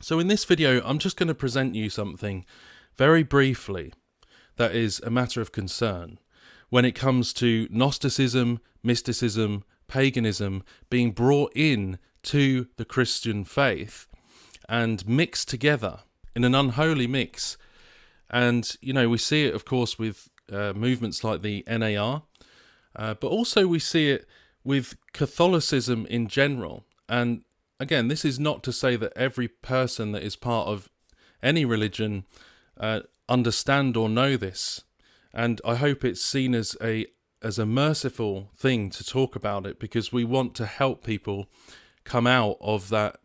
So in this video, I'm just going to present you something very briefly that is a matter of concern when it comes to Gnosticism, mysticism, paganism being brought in to the Christian faith and mixed together in an unholy mix. And, you know, we see it, of course, with movements like the NAR, but also we see it with Catholicism in general. And again, this is not to say that every person that is part of any religion understand or know this. And I hope it's seen as a merciful thing to talk about it, because we want to help people come out of that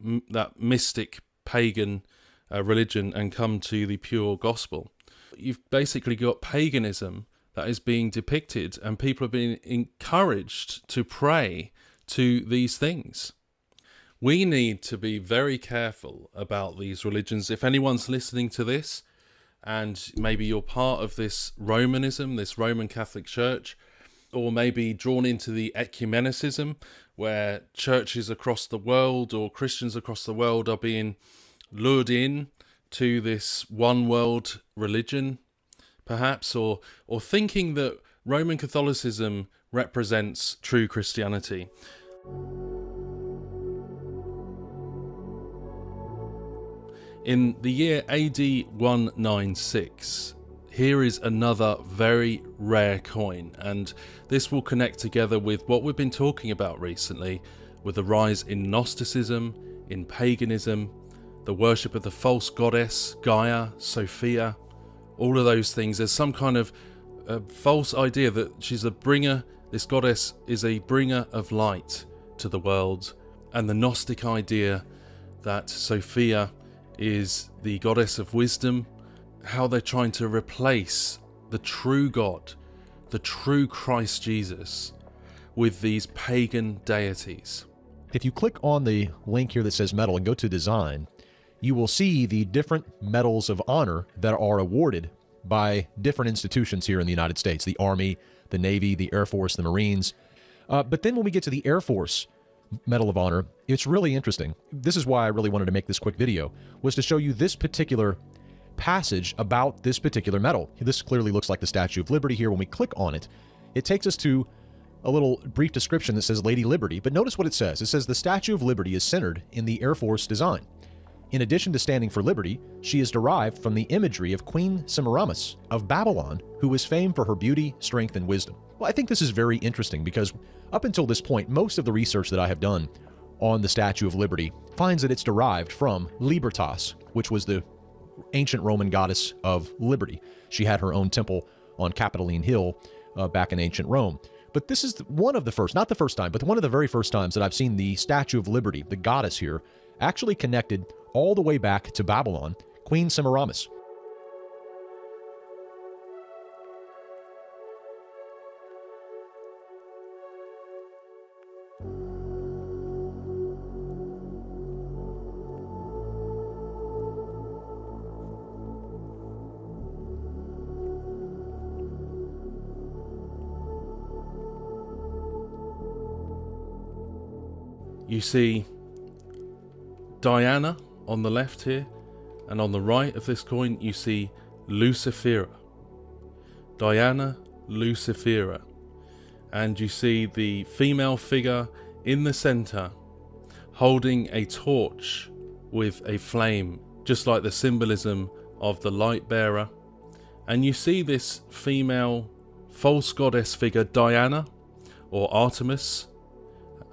mystic pagan religion and come to the pure gospel. You've basically got paganism that is being depicted, and people are being encouraged to pray to these things. We need to be very careful about these religions. If anyone's listening to this, and maybe you're part of this Romanism, this Roman Catholic Church, or maybe drawn into the ecumenicism, where churches across the world or Christians across the world are being lured in to this one world religion, perhaps, or thinking that Roman Catholicism represents true Christianity. In the year AD 196, here is another very rare coin, and this will connect together with what we've been talking about recently, with the rise in Gnosticism, in paganism, the worship of the false goddess, Gaia, Sophia, all of those things. There's some kind of false idea that she's a bringer, this goddess is a bringer of light to the world, and the Gnostic idea that Sophia is the goddess of wisdom, how they're trying to replace the true God, the true Christ Jesus, with these pagan deities. If you click on the link here that says medal and go to design, you will see the different medals of honor that are awarded by different institutions here in the United States: the Army, the Navy, the Air Force, the Marines. But then when we get to the Air Force Medal of Honor, it's really interesting. This is why I really wanted to make this quick video, was to show you this particular passage about this particular medal. This clearly looks like the Statue of Liberty here. When we click on it, it takes us to a little brief description that says Lady Liberty. But notice what it says. It says the Statue of Liberty is centered in the Air Force design. In addition to standing for liberty, she is derived from the imagery of Queen Semiramis of Babylon, who was famed for her beauty, strength, and wisdom. Well, I think this is very interesting because up until this point, most of the research that I have done on the Statue of Liberty finds that it's derived from Libertas, which was the ancient Roman goddess of liberty. She had her own temple on Capitoline Hill back in ancient Rome. But this is one of the first, not the first time, but one of the very first times that I've seen the Statue of Liberty, the goddess here, actually connected all the way back to Babylon, Queen Semiramis. You see Diana on the left here, and on the right of this coin you see Lucifera. Diana Lucifera. And you see the female figure in the center holding a torch with a flame, just like the symbolism of the light bearer. And you see this female false goddess figure, Diana, or Artemis.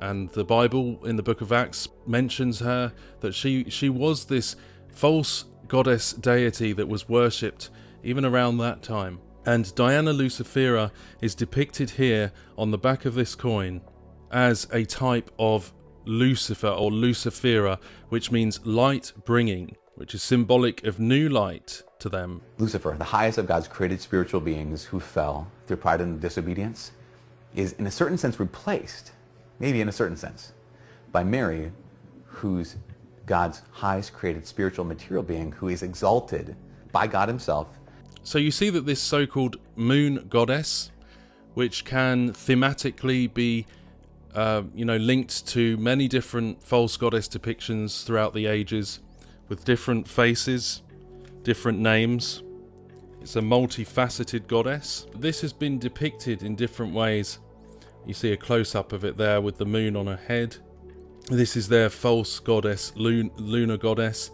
And the Bible in the book of Acts mentions her, that she was this false goddess deity that was worshipped even around that time. And Diana Lucifera is depicted here on the back of this coin as a type of Lucifer or Lucifera, which means light bringing, which is symbolic of new light to them. Lucifer, the highest of God's created spiritual beings who fell through pride and disobedience, is in a certain sense replaced, maybe in a certain sense, by Mary, who's God's highest created spiritual material being, who is exalted by God himself. So you see that this so-called moon goddess, which can thematically be linked to many different false goddess depictions throughout the ages, with different faces, different names. It's a multifaceted goddess. This has been depicted in different ways. You see a close-up of it there with the moon on her head. This is their false goddess, lunar goddess,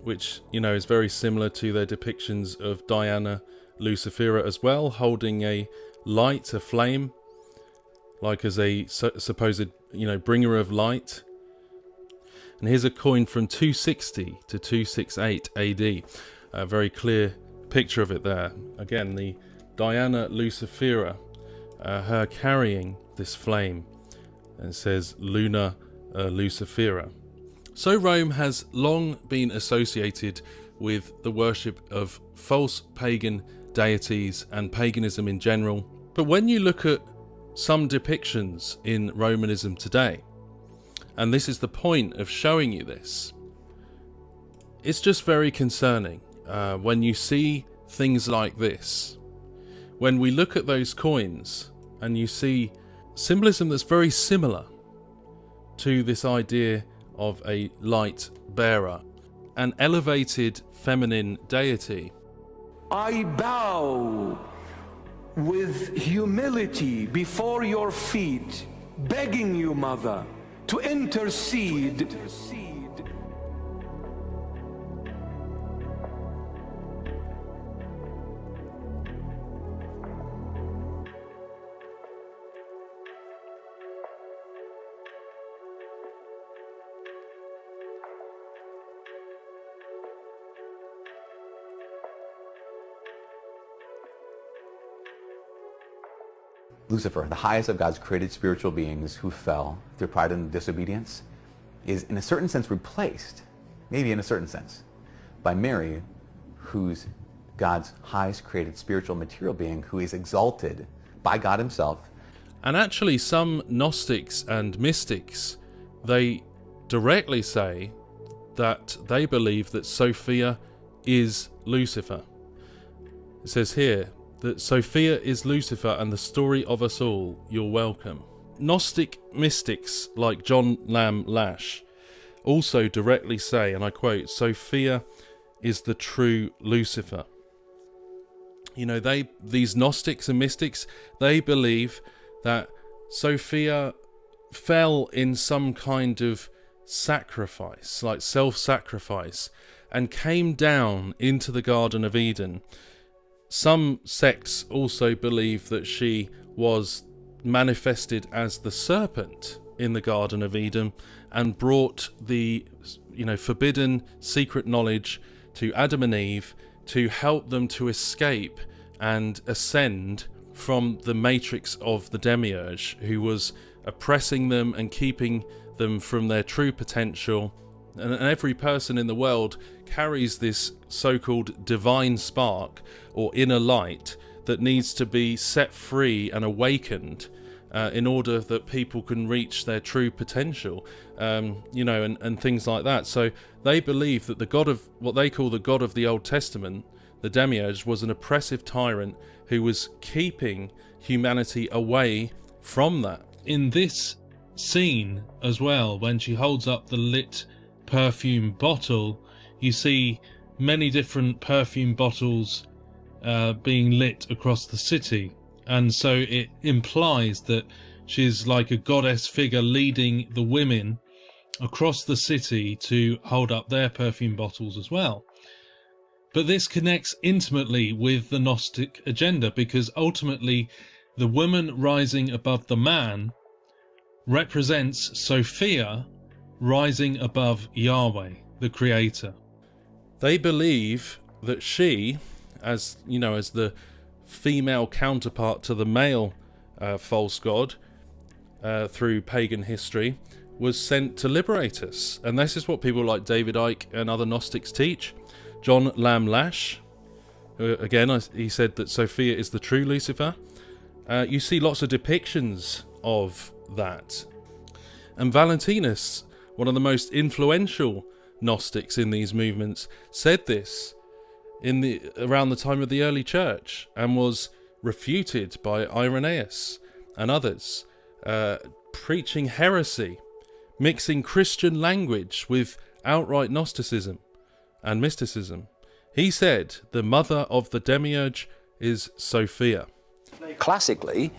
which, you know, is very similar to their depictions of Diana Lucifera as well, holding a light, a flame, like as a supposed, you know, bringer of light. And here's a coin from 260 to 268 AD. A very clear picture of it there. Again, the Diana Lucifera, her carrying this flame. And it says Luna Lucifera. So Rome has long been associated with the worship of false pagan deities and paganism in general. But when you look at some depictions in Romanism today, and this is the point of showing you this, it's just very concerning when you see things like this. When we look at those coins and you see symbolism that's very similar to this idea of a light bearer, an elevated feminine deity. I bow with humility before your feet, begging you, Mother, to intercede. Lucifer, the highest of God's created spiritual beings who fell through pride and disobedience, is in a certain sense replaced, maybe in a certain sense, by Mary, who's God's highest created spiritual material being, who is exalted by God himself. And actually some Gnostics and mystics, they directly say that they believe that Sophia is Lucifer. It says here that Sophia is Lucifer and the story of us all, you're welcome. Gnostic mystics like John Lamb Lash also directly say, and I quote, Sophia is the true Lucifer. You know, these Gnostics and mystics, they believe that Sophia fell in some kind of sacrifice, like self-sacrifice, and came down into the Garden of Eden. Some sects also believe that she was manifested as the serpent in the Garden of Eden and brought the, you know, forbidden secret knowledge to Adam and Eve to help them to escape and ascend from the matrix of the demiurge, who was oppressing them and keeping them from their true potential. And every person in the world carries this so-called divine spark or inner light that needs to be set free and awakened in order that people can reach their true potential, you know, and things like that. So they believe that the God of what they call the God of the Old Testament, the demiurge, was an oppressive tyrant who was keeping humanity away from that. In this scene as well, when she holds up the lit perfume bottle, you see many different perfume bottles being lit across the city, and so it implies that she's like a goddess figure leading the women across the city to hold up their perfume bottles as well. But this connects intimately with the Gnostic agenda, because ultimately the woman rising above the man represents Sophia rising above Yahweh, the Creator. They believe that she, as you know, as the female counterpart to the male false god through pagan history, was sent to liberate us. And this is what people like David Icke and other Gnostics teach. John Lamb Lash, again, he said that Sophia is the true Lucifer. You see lots of depictions of that. And Valentinus, one of the most influential Gnostics in these movements, said this around the time of the early church, and was refuted by Irenaeus and others, preaching heresy, mixing Christian language with outright Gnosticism and mysticism. He said the mother of the demiurge is Sophia. Classically,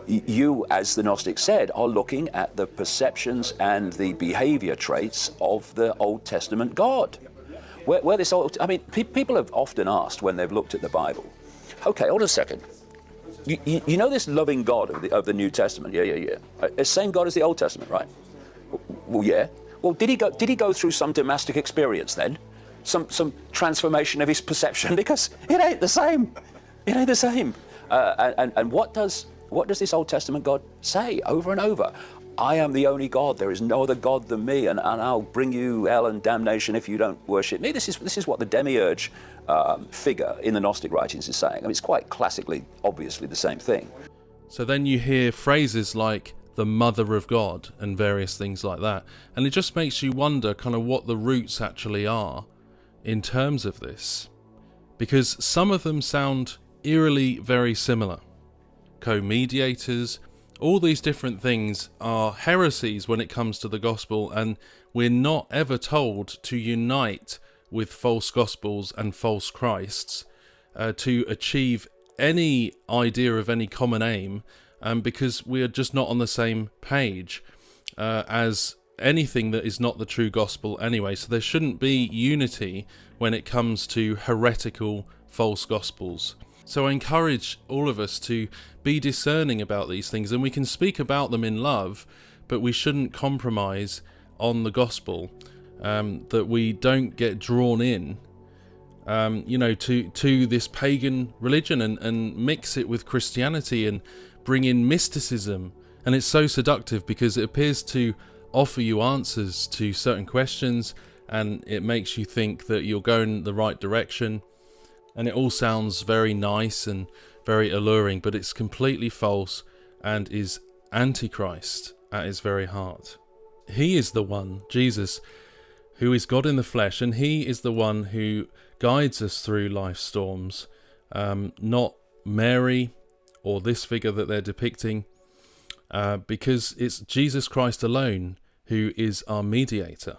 you, as the Gnostics said, are looking at the perceptions and the behavior traits of the Old Testament God. Where this old, I mean, people have often asked when they've looked at the Bible, okay, hold on a second. You know this loving God of the New Testament? Yeah. It's the same God as the Old Testament, right? Well, yeah. Well, did he go through some domestic experience then? Some transformation of his perception? Because it ain't the same. It ain't the same. And what does this Old Testament God say over and over? I am the only God. There is no other God than me, and I'll bring you hell and damnation if you don't worship me. This is what the demiurge figure in the Gnostic writings is saying. I mean, it's quite classically, obviously, the same thing. So then you hear phrases like the mother of God and various things like that, and it just makes you wonder kind of what the roots actually are in terms of this, because some of them sound eerily very similar. Co-mediators, all these different things are heresies when it comes to the gospel, and we're not ever told to unite with false gospels and false Christs to achieve any idea of any common aim, because we are just not on the same page as anything that is not the true gospel anyway. So there shouldn't be unity when it comes to heretical false gospels. So I encourage all of us to be discerning about these things, and we can speak about them in love, but we shouldn't compromise on the gospel, that we don't get drawn in to this pagan religion and mix it with Christianity and bring in mysticism. And it's so seductive because it appears to offer you answers to certain questions, and it makes you think that you're going the right direction. And it all sounds very nice and very alluring, but it's completely false and is Antichrist at its very heart. He is the one, Jesus, who is God in the flesh, and he is the one who guides us through life's storms, not Mary or this figure that they're depicting, because it's Jesus Christ alone who is our mediator.